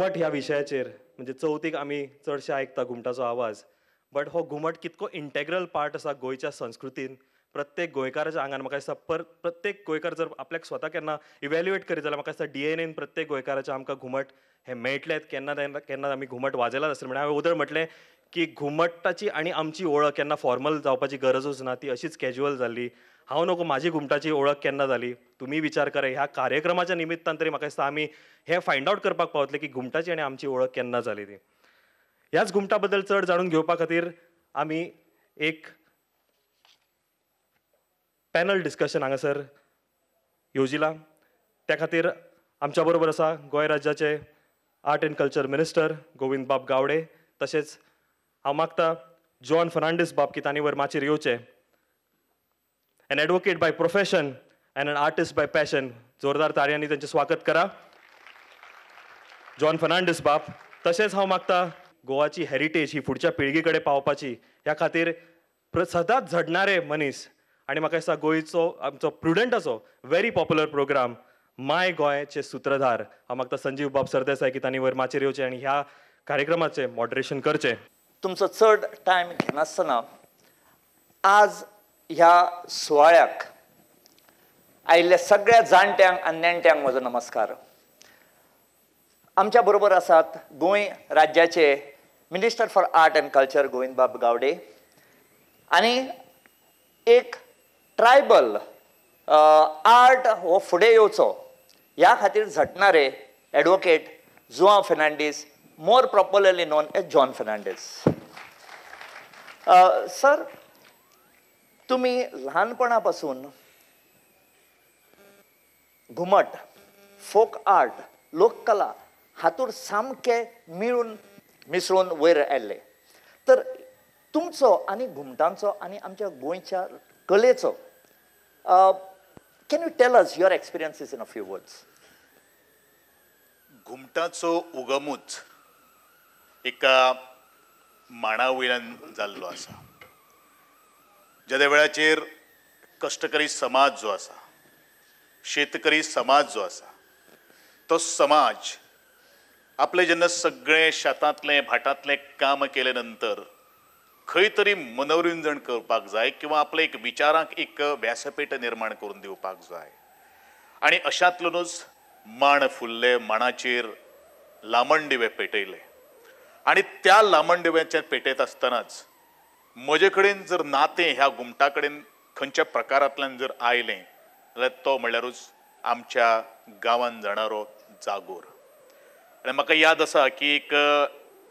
घुमट ह्या विशयाचेर म्हणजे चवथीक आमी चडशे आयकता घुमटाचो आवाज. बट हो घुमट कितको इंटेग्रल पार्ट आसा गोंयच्या संस्कृतीन. प्रत्येक गोंयकाराच्या आंगान म्हाका दिसता प्रत्येक गोंयकार जर आपल्याक स्वता केन्ना इवॅल्युएट करीत जाल्यार म्हाका दिसता डीएनएन प्रत्येक गोंयकाराच्या आमकां घुमट हे मेळटलेत केन्ना केन्ना आमी घुमट वाजयलाच आसतले. म्हणजे हांवें उदर म्हटलें की घुमटाची आनी आमची ओळख केन्ना फॉर्मल जावपाची गरजूच ना, ती अशीच कॅज्युअल जाल्ली. हांव नको म्हाजी घुमटाची ओळख केन्ना जाली. तुमी विचार करा ह्या कार्यक्रमाच्या निमित्तान तरी म्हाका दिसता आमी हे फायंड आवट करपाक पावतले की घुमटाची आनी आमची ओळख केन्ना जाली ती. ह्याच घुमटा बद्दल चड जाणून घेवपा खातीर आमी एक पॅनल डिस्कशन हांगासर येवजिलां. त्या खातीर आमच्या बरोबर आसा गोंय राज्याचे art end culture minister Govind बाब गावडे. तशेंच हांव मागता जॉन फर्नांडीस बाब की तांणी वयर माचयेर येवचें. An advocate by profession and an artist by passion. जोरदार ताळयांनी तांचें स्वागत करा. जॉन फर्नांडीस बाब. तशेंच हांव मागता गोवाची हेरिटेज ही फुडच्या पिळगी कडेन पावपाची ह्या खातीर सदांच झडणारे मनीस आनी म्हाका दिसता गोंयचो आमचो प्रुडंटाचो व्हेरी पॉप्युलर प्रोग्राम माय गोंयचे सुत्रधार हांव मागता संजीव बाब सरदेसाय की तांणी वयर माचयेर येवचें आनी ह्या कार्यक्रमाचें मॉडरेशन करचें. तुमचो चड टायम घेनासतना आज ह्या सुवाळ्याक आयिल्ल्या सगळ्या जाणट्यांक आनी नेणट्यांक म्हजो नमस्कार. आमच्या बरोबर आसात गोंय राज्याचे minister for art end culture Govind बाब गावडे आनी एक ट्रायबल आर्ट हो फुडें येवचो ह्या खातीर झटणारे advocate Joao Fernandes, more properly known as John Fernandes. Sir, तुम्ही ल्हानपणा पासून घुमट, फोक आर्ट, लोककला हातूंत सामके मिसळून वयर आयल्ले. तर तुमचो आनी घुमटांचो आनी आमच्या गोंयच्या कलेचो can you tell us your experiences in a few words? घुमटाचो उगमूच एका मांडा वयल्यान जाल्लो आसा. ज्या वेळाचेर कश्टकरी समाज जो आसा, शेतकरी समाज जो आसा, तो समाज आपले जेन्ना सगळे शेतांतलें भाटांतलें काम केले नंतर खंय तरी मनोरंजन करपाक जाय किंवा आपले एक विचारांक एक व्यासपीठ निर्माण करून दिवपाक जाय. आनी अशांतल्यानूच मांड फुल्ले, मांडाचेर लामण दिवे पेटयले. आनी त्या लामण दिव्याचें पेटयत आसतनाच म्हजे कडेन जर नातें ह्या घुमटा कडेन खंयच्या प्रकारांतल्यान जर आयलें जाल्यार तो म्हणल्यारूच आमच्या गांवांत जाणारो जागोर. आनी म्हाका याद आसा की एक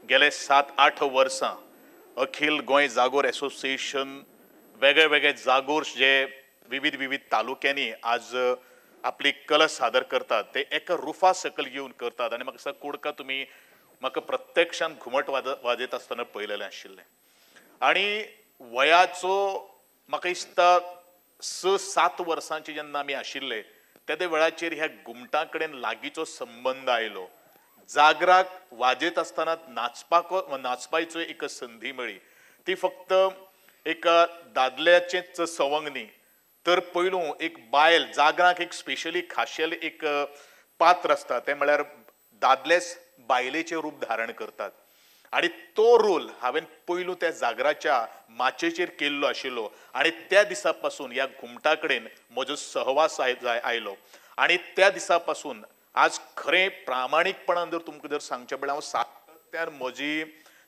गेले 7-8 वर्सां अखिल गोंय जागोर एसोसिएशन वेगळे वेगळे जागोर जे विविध तालुक्यांनी आज आपली कला सादर करतात ते एका रुफा सकयल येवन करतात. आनी म्हाका दिसता कुडका तुमी म्हाका प्रत्यक्षान घुमट वाजयत आसतना पळयलेलें आशिल्लें. आनी वयाचो म्हाका दिसता 6-7 वर्सांचे जेन्ना आमी आशिल्ले त्या वेळाचेर ह्या घुमटा कडेन लागींचो संबंद आयलो. जागराक वाजयत आसतना नाचपाचो एक संधी मेळ्ळी. ती फक्त एक दादल्याचेच सवंग न्ही, तर पयलू एक बायल जागराक एक स्पेशली खाशेल एक पात्र आसता तें म्हळ्यार दादलेच बायलेचें रूप धारण करतात. आनी तो रोल हांवें पयलू त्या जागराच्या माचयेचेर केल्लो आशिल्लो आनी त्या दिसा पासून ह्या घुमटा कडेन म्हजो सहवास आयलो. आनी त्या दिसा पासून आज खरें प्रामाणीकपणान जर तुमकां जर सांगचें म्हळ्यार हांव सातत्यान म्हजी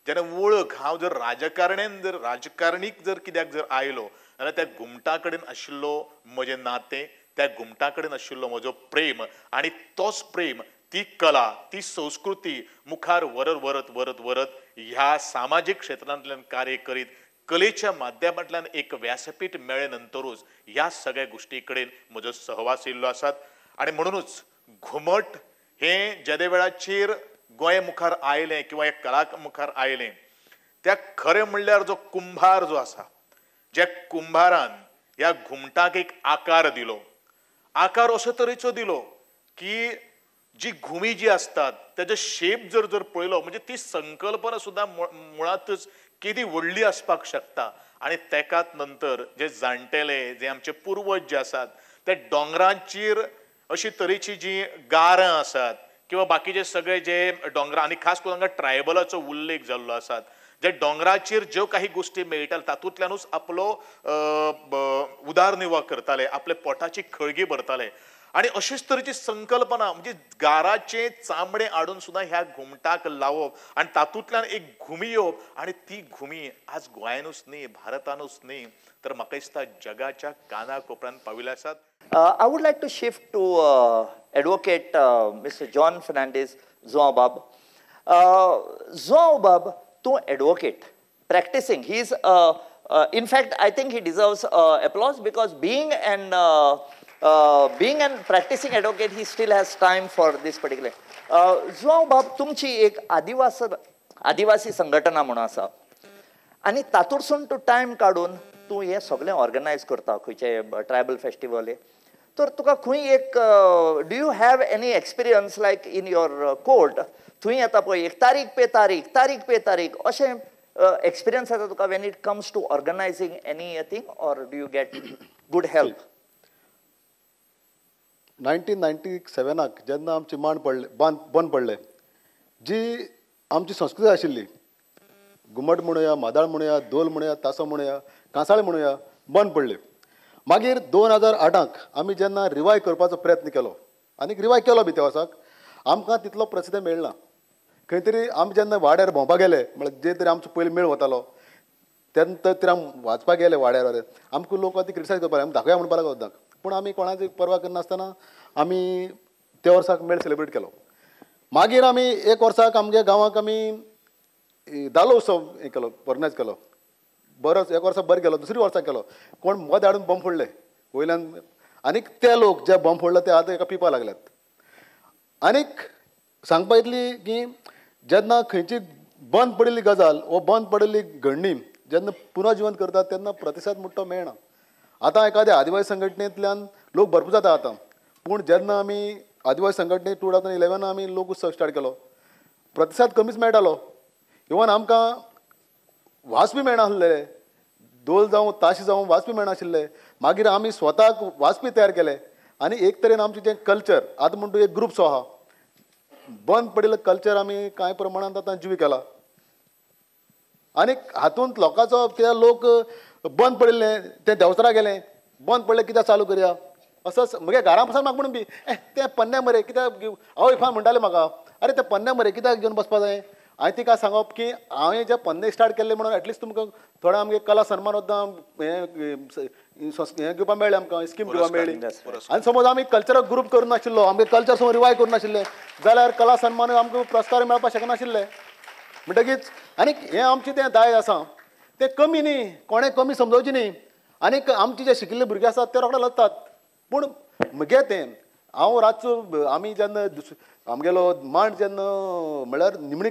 जेन्ना वळख हांव जर राजकारणीक जर कित्याक जर आयलो जाल्यार त्या घुमटा कडेन आशिल्लो म्हजें नातें, त्या घुमटा कडेन आशिल्लो म्हजो प्रेम आनी तोच प्रेम, ती कला, ती संस्कृती मुखार व्हरत ह्या सामाजीक क्षेत्रांतल्यान कार्य करीत कलेच्या माध्यमांतल्यान एक व्यासपीठ मेळ्ळे नंतरूच ह्या सगळ्या गोश्टी कडेन म्हजो सहवास येयल्लो आसात. आनी म्हणूनच घुमट हें ज्या वेळाचेर गोंय मुखार आयलें किंवा ह्या कला मुखार आयलें त्या खरें म्हणल्यार जो कुंभार जो आसा, ज्या कुंभारान ह्या घुमटाक एक आकार दिलो. आकार अशे तरेचो दिलो की जी घुमी जी असतात त्याचे शेप जर पळयलो म्हणजे ती संकल्पना सुद्धा मुळातच किती व्हडली असपाक शकता. आणि तेकात नंतर जे जाणटेले जे आमचे पूर्वज जे आसात ते दोंगरांचेर अशी तरेची जी गारां आसात किंवा बाकीचे सगळे जे डोंगरा आणि खास करून हांगा ट्रायबलाचो उल्लेख जाल्लो आसात जे डोंगराचेर ज्यो काही गोष्टी मेळटात तातूंतल्यानूच आपलो उदारनिर्वाह करताले आपले पोटाची खळगी भरताले आणि अशीच तरेची संकल्पना म्हणजे गाराचे चामडे हाडून सुद्धा ह्या घुमटाक लावप आणि तातूंतल्यान एक घुमी येवप आणि ती घुमी आज गोंयानूच न्ही भारतानूच न्ही तर म्हाका दिसता जगाच्या काना कोपऱ्यान पाविल्ले आसात. I would like to shift to Advocate Mr. John Fernandez Zoabab. Zoabab, to advocate, practicing. He's, in fact, I think he deserves applause because being an practicing advocate, he still has time for this particular. Zoabab, तुमची एक आदिवासी संघटना म्हणून आसा आणि तातूंतसून तूं time काडून तूं हें सगळें ऑर्गनायज करता खंयचे ट्रायबल फेस्टिवल तर तुका खंय एक do you have any experience like in your court थंय येता पळय एक तारीख पे तारीख अशें एक्सपिरियन्स येता तुका when it comes to organising anything or do you get good help. 1997 जेन्ना आमची मांड पडले बंद पडले जी आमची संस्कृती आशिल्ली घुमट म्हणुया मादाळ म्हणुया दोल म्हणुया तासो म्हणुया कांसाळे म्हणुया बंद पडले. मागीर 2008 आमी जेन्ना रिवाय करपाचो प्रयत्न केलो आनी रिवाय केलो बी त्या वर्साक आमकां तितलो प्रसिद्ध मेळना. खंय तरी आमी जेन्ना वाड्यार भोंवपाक गेले म्हळ्यार जे तरी आमचो पयलीं मेळ वतालो तेन्ना तरी आमी वाचपाक गेले वाड्यार आमकां लोक ती क्रिटिसायज करपाक आमी दाखोवया म्हणपाक लागो पूण आमी कोणाची परवा करनासतना आमी त्या वर्साक मेळ सेलिब्रेट केलो. मागीर आमी एक वर्साक आमगे गांवांक आमी धालो उत्सव हें केलो ऑर्गनायज केलो. बरो एक वर्सा बरें केलो दुसरी वर्सा केलो कोण मद हाडून बॉम्ब फोडले वयल्यान आनीक ते लोक जे बॉम्ब फोडले ते आतां एका पिवपा लागल्यात. आनीक सांगपा इतली की जेन्ना खंयची बंद पडिल्ली गजाल वो बंद पडिल्ली घडणी जेन्ना पुनर्जीवन करतात तेन्ना प्रतिसाद म्हणटा तो मेळना. आतां एखाद्या आदिवासी संघटनेंतल्यान लोक भरपूर जाता आतां पूण जेन्ना आमी आदिवासी संघटने 2011 आमी लोक उत्सव स्टार्ट केलो प्रतिसाद कमीच मेळटालो. इवन आमकां वास बी मेळनासले दोल जावं ताशी जावं वास बी मेळनाशिल्ले. मागीर आमी स्वताक वास बी तयार केले आनी एक तरेन आमचें जें कल्चर आतां म्हणटा एक ग्रुप सो आहा बंद पडिल्लो कल्चर आमी कांय प्रमाणांत आतां जिवी केला. आनीक हातूंत लोकांचो कित्याक लोक बंद पडिल्ले ते देंवचारा गेले बंद पडले कित्याक चालू करया असो म्हगे घरा पासून म्हाका म्हणून बी तें पन्ने मरे कित्याक आवय इफान म्हणटाले म्हाका अरे तें पन्ने मरे कित्याक घेवन बसपा जाय. हांवें तिका सांगप की हांवें जे पन्ने स्टार्ट केल्ले म्हणून एटलिस्ट तुमकां थोडे आमगे कला सन्मान हें घेवपाक मेळ्ळें आमकां स्कीम घेवपाक मेळ्ळी. आनी समज आमी कल्चरल ग्रूप करूं नाशिल्लो आमगे कल्चर समज रिवाय करूं नाशिल्ले जाल्यार कला सन्मान आमकां पुरस्कार मेळपाक शकनाशिल्ले. म्हणटकीच आनीक हें आमचें तें दायज आसा तें कमी न्ही कोणें कमी समजोवचें न्ही. आनीक आमचे जे शिकिल्ले भुरगे आसात ते रोखडे लजतात. पूण म्हगे तें हांव रातचो आमी जेन्ना आमगेलो मांड जेन्ना म्हळ्यार निमणी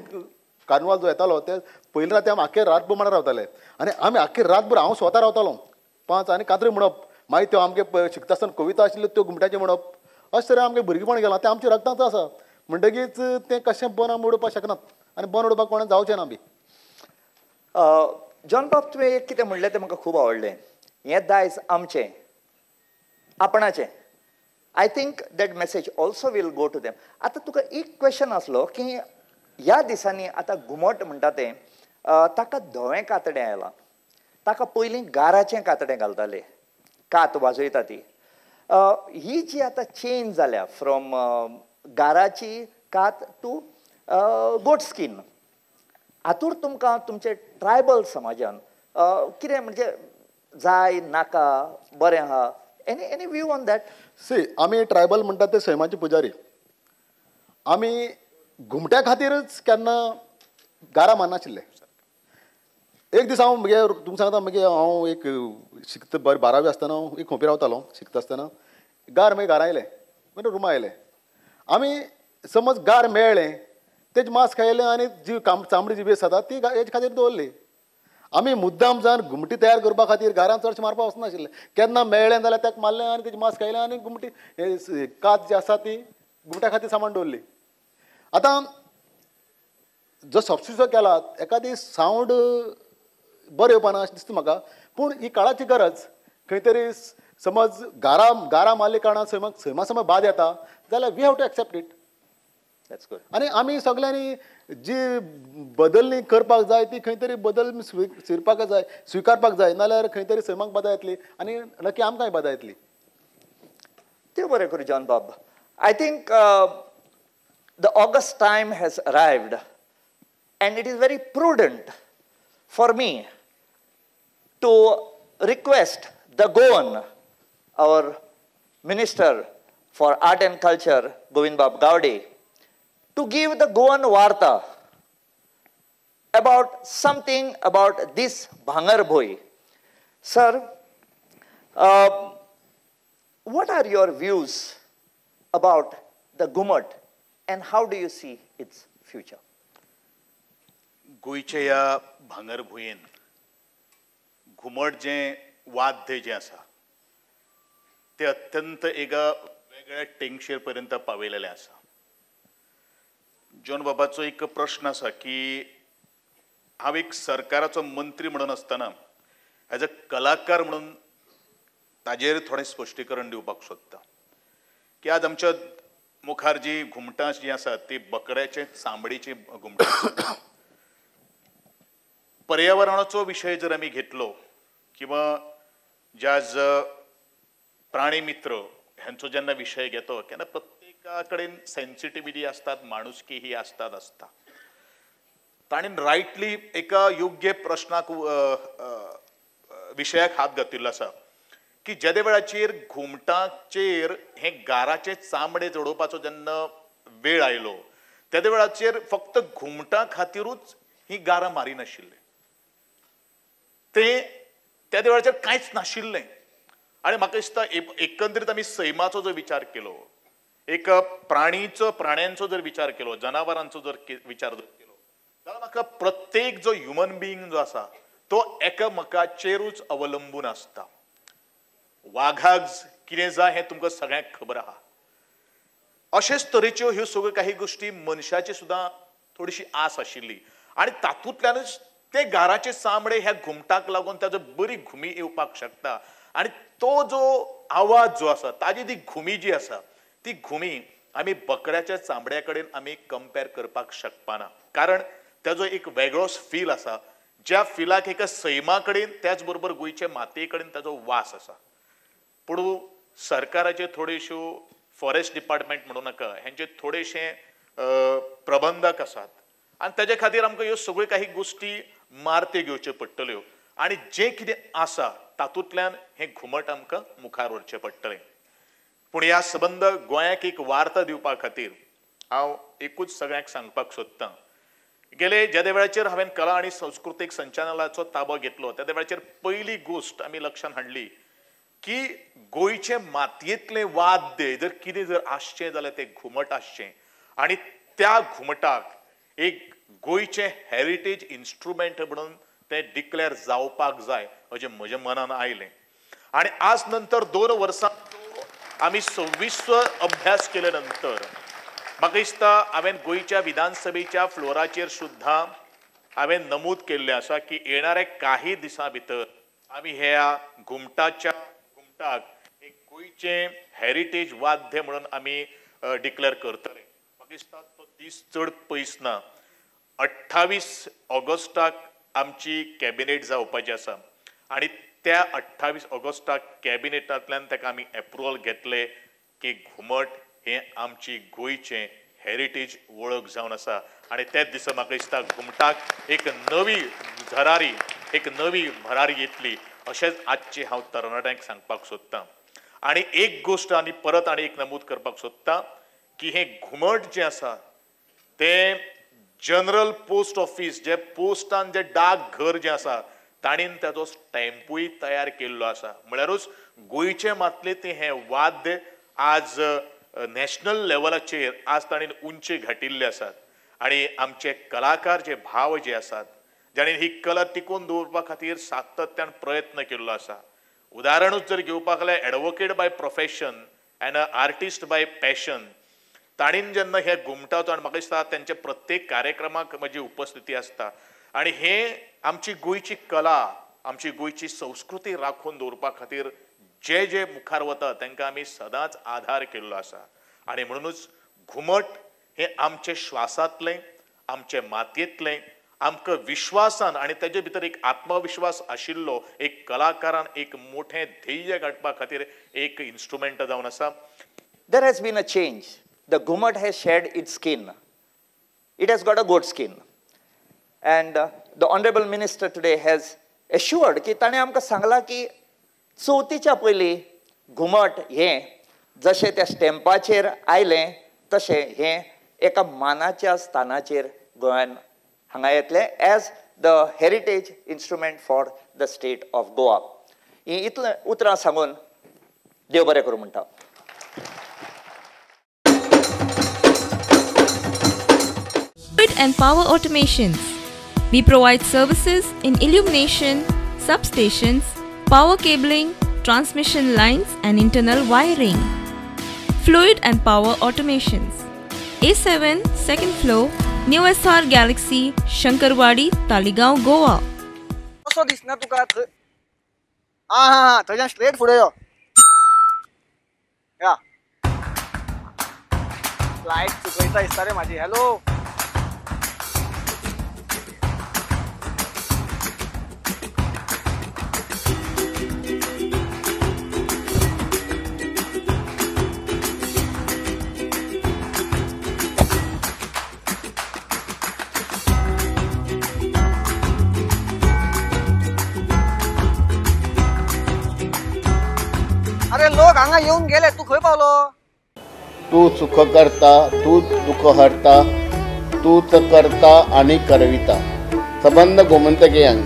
कार्निवाल जो येतालो ते पयलीं राती आमी आख्खे रातभर मांडार रावताले आनी आमी आख्खे रातभर हांव स्वता रावतालो 5 आनी कात्री म्हणप मागीर त्यो आमगे शिकता आसतना कविता आशिल्ल्यो त्यो घुमटाचें म्हणप अशें तरेन आमगे भुरगेपण गेलां तें आमच्या रक्तांत आसा. म्हणटकीच तें कशें बन आमी उडोवपाक शकनात आनी बन उडोवपाक कोणें जावचें ना बी. जॉन बाब तुवें एक कितें म्हणलें तें म्हाका खूब आवडलें. हें दायज आमचें आपणाचें. I think that message also will go to them. आतां तुका एक क्वेश्चन आसलो की ह्या दिसांनी आतां घुमट म्हणटा तें ताका धवें कातडें आयलां. ताका पयलीं गाराचें कातडें घालताले कात वाजयता ती. ही जी आतां चेंज जाल्या फ्रॉम गाराची कात टू गोट स्कीन हातूंत तुमकां तुमचे ट्रायबल समाजान कितें म्हणजे जाय नाका बरें आहा any view on that. See आमी ट्रायबल म्हणटात ते सैमाचे पुजारी. आमी घुमट्या खातीरच केन्ना गारा माननाशिल्ले. एक दीस हांव म्हगे तुमकां सांगता म्हगे हांव एक शिकता 12वी आसतना हांव एक खोपी रावतालो शिकता आसतना गार मागीर घरा आयले म्हणजे रुमा आयले. आमी समज गार मेळ्ळें तेजें मांस खायलें आनी जी चामडी जी बेस जाता ती हेजे खातीर दवरली. आमी मुद्दाम जावन घुमटी तयार करपा खातीर घरांत चडशें मारपाक वचनाशिल्ले. केन्ना मेळ्ळें जाल्यार ताका मारलें आनी तेजें मांस खायलें आनी घुमटी कात जी आसा ती घुमट्या खातीर सामान दवरली. आतां जो सबस्टिट्यूट केला एखादी सावंड बरें येवपाना अशें दिसता म्हाका. पूण ही काळाची गरज. खंय तरी समज गारा मारले कारणान सैमा समज बाद येता जाल्यार we have to accept it. That's good. आनी आमी सगळ्यांनी जी बदलणी करपाक जाय ती खंय तरी बदल शिरपाक जाय, स्विकारपाक जाय, नाल्यार खंय तरी सैमाक बाधा येतली आनी नक्की आमकांय बाधा येतली. देव बरें करूं जॉन बाब. I think the August time has arrived, and it is very prudent for me to request the Goan, our Minister for Art and Culture, Govind Bab Gowde, to give the Goan Varta about something about this Bhangar Bhoi. Sir, what are your views about the Ghummat and how do you see its future? गोंयच्या ह्या भांगर भुंयेन घुमट जें वाद्य जें आसा तें अत्यंत एका वेगळ्या टेंगशेर पर्यंत पावयलेलें आसा. जॉन बाबाचो एक प्रश्न आसा की हांव एक सरकाराचो मंत्री म्हणून आसतना ॲज अ कलाकार म्हणून ताजेर थोडें स्पश्टीकरण दिवपाक सोदता की आज आमच्या मुखार जी घुमटां जीं आसात ती बकऱ्याचे चामडीची घुमटां आसात. पर्यावरणाचो विशय जर आमी घेतलो किंवा ज्या प्राणी मित्र ह्यांचो जेन्ना विशय घेतो तेन्ना प्रत्येका कडेन सेन्सिटिव्हिटी आसतात, माणुसकी ही आसता. ताणें रायटली एका योग्य प्रश्नाक विशयाक हात घातिल्लो आसा की ज्या वेळाचेर घुमटाचेर हे गाराचे चामडे जडोवपाचो जेन्ना वेळ आयलो त्या वेळाचेर फक्त घुमटां खातीरूच ही गारां मारिनाशिल्ले. ते त्या वेळाचेर कांयच नाशिल्लें. आनी म्हाका दिसता एकंदरीत आमी सैमाचो जर विचार केलो, एक प्राण्यांचो जर विचार केलो, जनावरांचो जर विचार केलो जाल्यार म्हाका प्रत्येक जो ह्युमन बिईंग जो आसा तो एकामेकाचेरूच अवलंबून आसता. वाघाक कितें जाय हें तुमकां सगळ्यांक खबर आहा. अशेच तरेच्यो ह्यो सगळ्यो काही गोश्टी मनशाची सुद्दां थोडीशी आस आशिल्ली आनी तातूंतल्यानच ते गाराचे चामडे ह्या घुमटाक लागून ताजो बरी घुमी येवपाक शकता आनी तो जो आवाज जो आसा ताजी ती घुमी जी आसा ती घुमी आमी बकऱ्याच्या चामड्या कडेन आमी कंपेर करपाक शकपाना. कारण ताजो एक वेगळोच फील आसा ज्या फिलाक एका सैमा कडेन त्याच बरोबर गोंयचे मातये कडेन ताजो वास आसा. पूण सरकाराचे थोड्योश्यो फॉरेस्ट डिपार्टमेंट म्हणू नाका हेंचे थोडेशे प्रबंधक आसात आनी ताजे खातीर आमकां ह्यो सगळ्यो काही गोश्टी मारते घेवच्यो पडटल्यो आनी जें कितें आसा तातूंतल्यान हें घुमट आमकां मुखार व्हरचें पडटलें. पूण ह्या संबंद गोंयाक एक वार्ता दिवपा खातीर हांव एकूच सगळ्यांक सांगपाक सोदतां. गेले ज्या वेळाचेर हांवें कला आनी संस्कृतीक संचालनाचो ताबो घेतलो त्या वेळाचेर पयली गोश्ट आमी लक्षांत हाडली की गोंयचे मातयेंतलें वाद्य जर कितें जर आसचें जाल्यार तें घुमट आसचें आनी त्या घुमटाक एक गोंयचें हेरिटेज इन्स्ट्रुमेंट म्हणून तें डिक्लेअर जावपाक जाय अशें म्हज्या मनान आयलें. आनी आज नंतर 2 वर्सां आमी 26 अभ्यास केले नंतर म्हाका दिसता हांवें गोंयच्या विधानसभेच्या फ्लोराचेर सुद्दां हांवें नमूद केल्लें आसा की येणाऱ्या काही दिसां भितर आमी ह्या घुमटाक एक गोंयचें हेरिटेज वाद्य म्हणून आमी डिक्लेअर करतले. म्हाका दिसता तो दीस चड पयस ना. 28 ऑगस्टाक आमची कॅबिनेट जावपाची आसा आनी त्या 28 ऑगस्टाक कॅबिनेटांतल्यान ताका आमी एप्रुवल घेतले की घुमट हें आमची गोंयचें हेरिटेज वळख जावन आसा आनी त्याच दिसा म्हाका दिसता घुमटाक एक नवी झरारी एक नवी भरारी येतली अशेंच आजचे हांव तरणाट्यांक सांगपाक सोदतां. आनी एक गोश्ट आनी परत आनी एक नमूद करपाक सोदतां की हें घुमट जें आसा तें जनरल पोस्ट ऑफिस जे पोस्टान जे डाक घर जें आसा ताणीन ताजो स्टॅम्पूय तयार केल्लो आसा. म्हळ्यारूच गोंयचे मातयेंतलें हें वाद्य आज नॅशनल लेवलाचेर आज ताणेन उंची घाटिल्ले आसात आनी आमचे कलाकार जे भाव जे आसात जाणें ही कला टिकोवन दवरपा खातीर सातत्यान प्रयत्न केल्लो आसा. उदाहरणूच जर घेवपाक जाल्यार advocate by profession and a artist by passion ताणीन जेन्ना हे घुमटाचो आनी म्हाका दिसता तेंचे प्रत्येक कार्यक्रमाक म्हजी उपस्थिती आसता आनी हें आमची गोंयची कला आमची गोंयची संस्कृती राखून दवरपा खातीर जे जे मुखार वता तांकां आमी सदांच आधार केल्लो आसा. आनी म्हणूनच घुमट हे आमचे श्वासांतलें, आमचे मातयेंतलें, आमकां विश्वासान आनी तेजे भितर एक आत्मविश्वास आशिल्लो एक कलाकारान एक मोठें ध्येय गाठपा खातीर एक इन्स्ट्रुमेंट जावन आसा. There has been a change. The Ghumad has shed its skin. It has got a goat skin. And the Honorable Minister today has assured की ताणें आमकां सांगलां की चवथीच्या पयलीं घुमट हें जशें त्या स्टॅम्पाचेर आयलें तशें हें एका मानाच्या स्थानाचेर गोंयान हांगा येतलें as the heritage instrument for the state of Goa. ही इतलें उतरां सांगून देव बरें करूं म्हणटा. Fluid and Power Automations. We provide services in illumination, substations, power cabling, transmission lines and internal wiring. Fluid and Power Automations. A7, 2nd floor, New SR Galaxy, Shankarwadi, Taligaon, Goa. कसो दिसना तुका हा थंयच्यान स्ट्रेट फुडें यो. या light चुकयता दिसता रे म्हाजी. Hello अरे लोक हांगा येऊन गेले. तू खंय पावलो? तू सुख करता, तू दुःख हरता, तूच करता आणि करविता. सबंद गोमंतकीयांक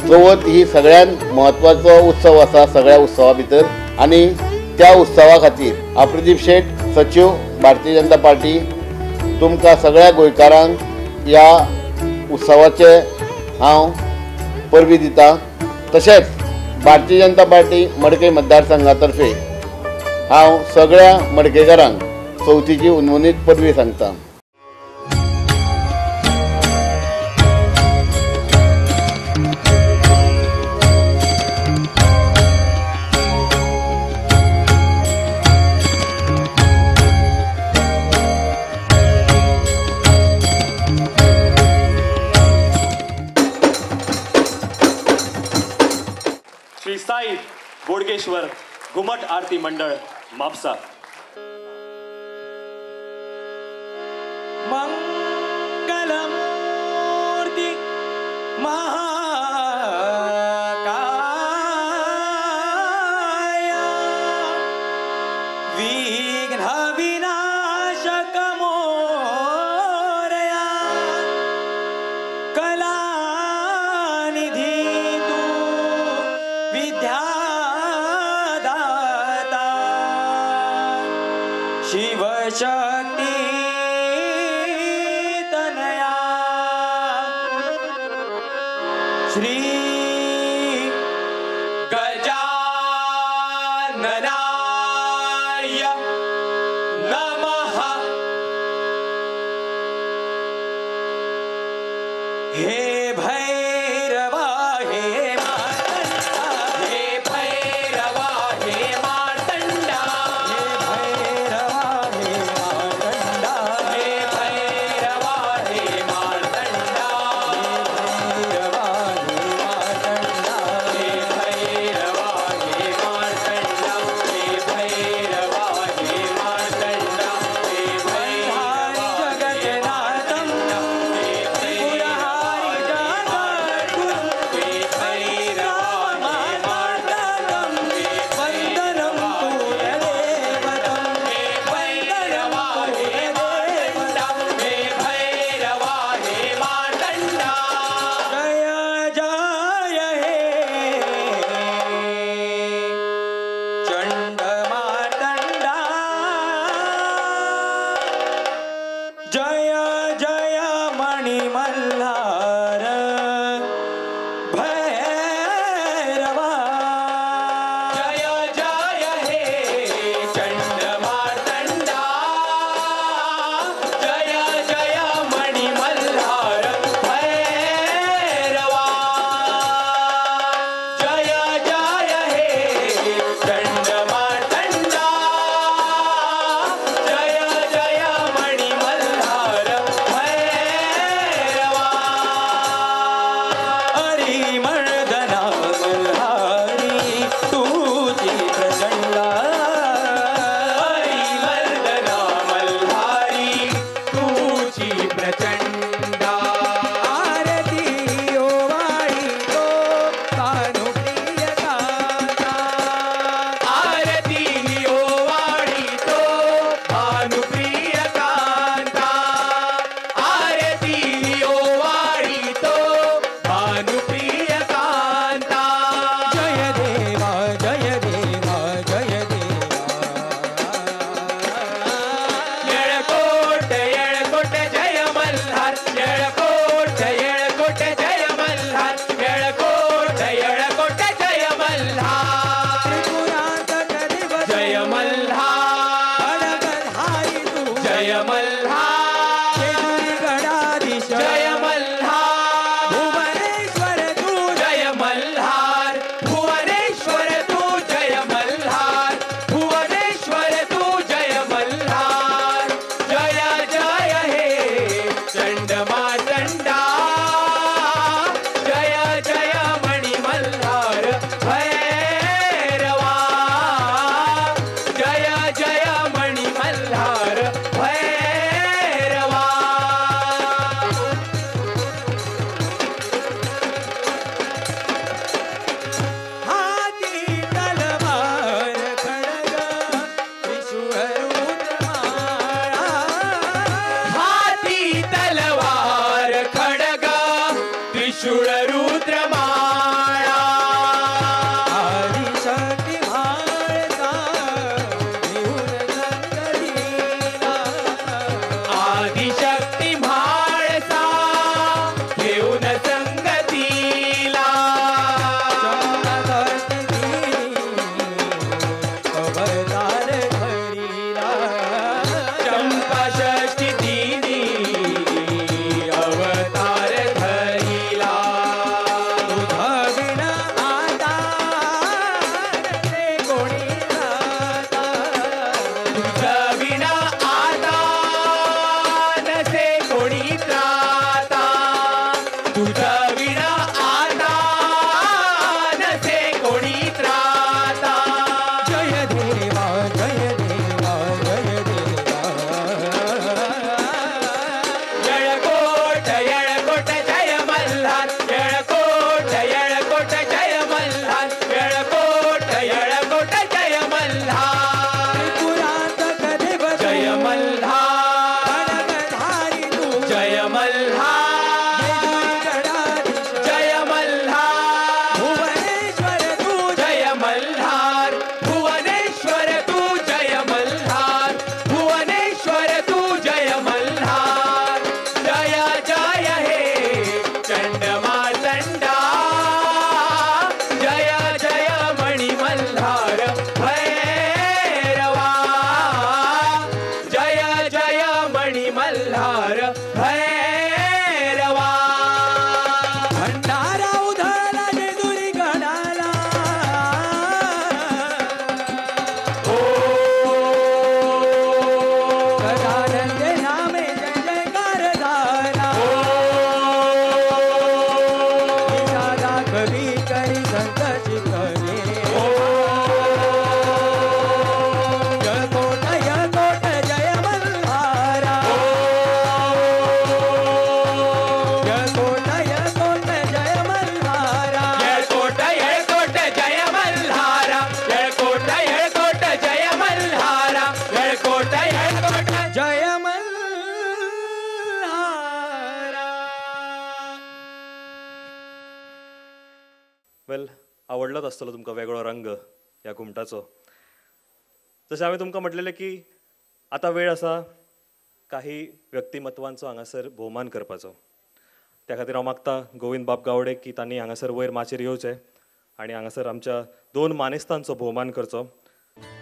चवथ ही सगळ्यात महत्वाचो उत्सव आसा सगळ्या उत्सवा भितर. आणि त्या उत्सवा खातीर अप्रदीप शेठ सचिव भारतीय जनता पार्टी तुमकां सगळ्या गोंयकारांक ह्या उत्सवाचे हांव परबीं दिता. तशेंच भारतीय जनता पार्टी मडकय मतदारसंघातर्फे हांव सगळ्या मडकेकारांक चवथीची उनवनीत परबीं सांगता. श्री साई बोडगेश्वर घुमट आरती मंडळ म्हापसा. मंगलमूर्ती महाकाय विघ्न विनाशक मोरया कलानिधी तू विद्यादाता शिवशक्ती श्री गजाननाय नमः. हे भैरवा हे मार्तंडा, हे भैरवा हे मार्तंडा, हे भैरवा हे मार्तंडा, हे भैरवा हे मार्तंडा, हे भैरवा हे मार्तंडा, हे भैरवा हे मार्तंडा, हे भैरवा हे मार्तंडा, हे भैरवा जगन्नाथं, हे त्रिपुरहारी शूळरुद्रमाळा आदिशक्ती म्हाळसा घेऊन संगतीला आदिशक्ती म्हाळसा घेऊन संगतीला अवतार धरीला चंपा षष्ठी दिनी अवतार धरीला तुझा विना आता नसे कोणी राहता तुझा विना आता नसे कोणी राहता तुझा विना आता नसे कोणी राहता जय देवा जय देवा जय देवा येळकोट येळकोट जय मल्हार येळकोट येळकोट जय मल्हार येळकोट येळकोट जय मल्हार त्रिपुरांत कदेव जय मल्हार खड्गधारी तू जय मल्हार जय मल्हार भुवनेश्वर तू जय मल्हार भुवनेश्वर तू जय मल्हार भुवनेश्वर तू जय मल्हार जय जय हे चंडमातंडा जय जय मणि मल्हार भैरवा जय जय मणि मल्हार भैरवा भंडारा उधळला जेजुरी गडाला ओ सदानंद नामे जय जयकार झाला निषादा कवी करी संत शिकले यळकोट यळकोट जय मल्हारा यळकोट यळकोट जय मल्हारा येळकोट येळकोट जय मल्हारा येळकोट येळकोट जय मल्हारा येळकोट येळकोट जय मल्हारा वेल आवडलोच आसतलो तुमकां वेगळो रंग ह्या घुमटाचो. जशें हांवें तुमकां म्हटलेलें की आतां वेळ आसा काही व्यक्तिमत्वांचो हांगासर भोवमान करपाचो. त्या खातीर हांव मागतां गोविंद बाब गावडे की तांणी हांगासर वयर माचयेर येवचें आनी हांगासर आमच्या 2 मानेस्तांचो भोवमान करचो.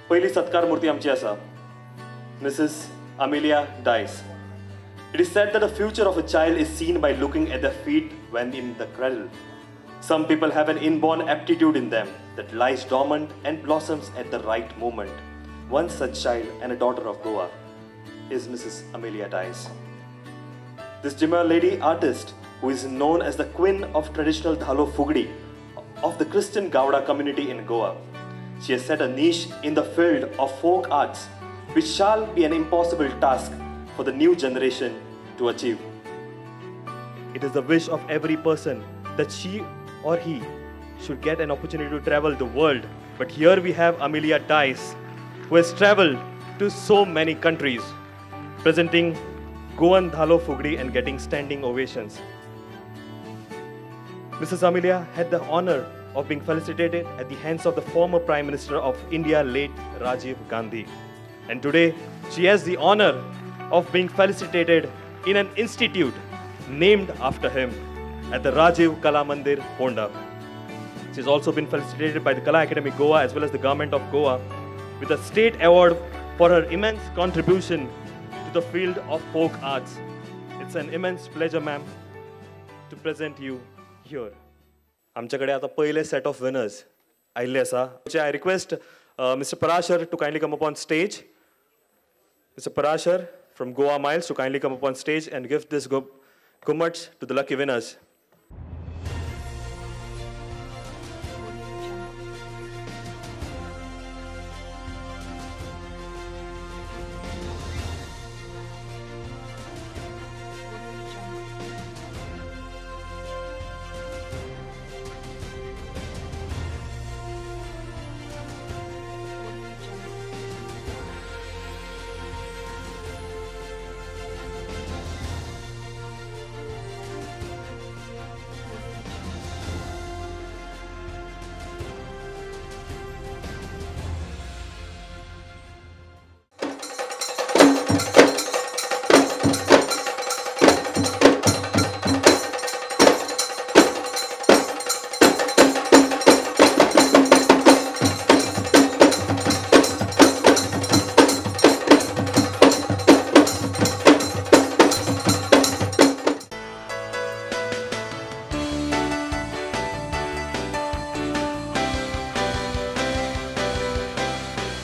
पयली सत्कार मुर्ती आमची आसा Mrs Amelia Dias. It is said that the future of a child is seen by looking at their feet when in the cradle. Some people have an inborn aptitude in them that lies dormant and blossoms at the right moment. One such child and a daughter of Goa is Mrs. Amelia Dice. This Jimmer lady artist, who is known as the queen of traditional Dhalo Fugdi of the Christian Gowda community in Goa, she has set a niche in the field of folk arts, which shall be an impossible task for the new generation to achieve. It is the wish of every person that she or he should get an opportunity to travel the world. But here we have Amelia Dice, who has traveled to so many countries, presenting Goan Dhalo Fugdi and getting standing ovations. Mrs. Amelia had the honor of being felicitated at the hands of the former Prime Minister of India, late Rajiv Gandhi. And today, she has the honor of being felicitated in an institute named after him at the Rajiv Kala Mandir, Ponda. She has also been felicitated by the Kala Academy Goa as well as the Government of Goa with a state award for her immense contribution to the field of folk arts. It's an immense pleasure, ma'am, to present you here. आमच्याकडे आता पहिले set of winners आयिल्ले आसा. I request Mr. Parashar to kindly come up on stage. Mr. Parashar from Goa Miles to kindly come up on stage and give this Gumats to the lucky winners.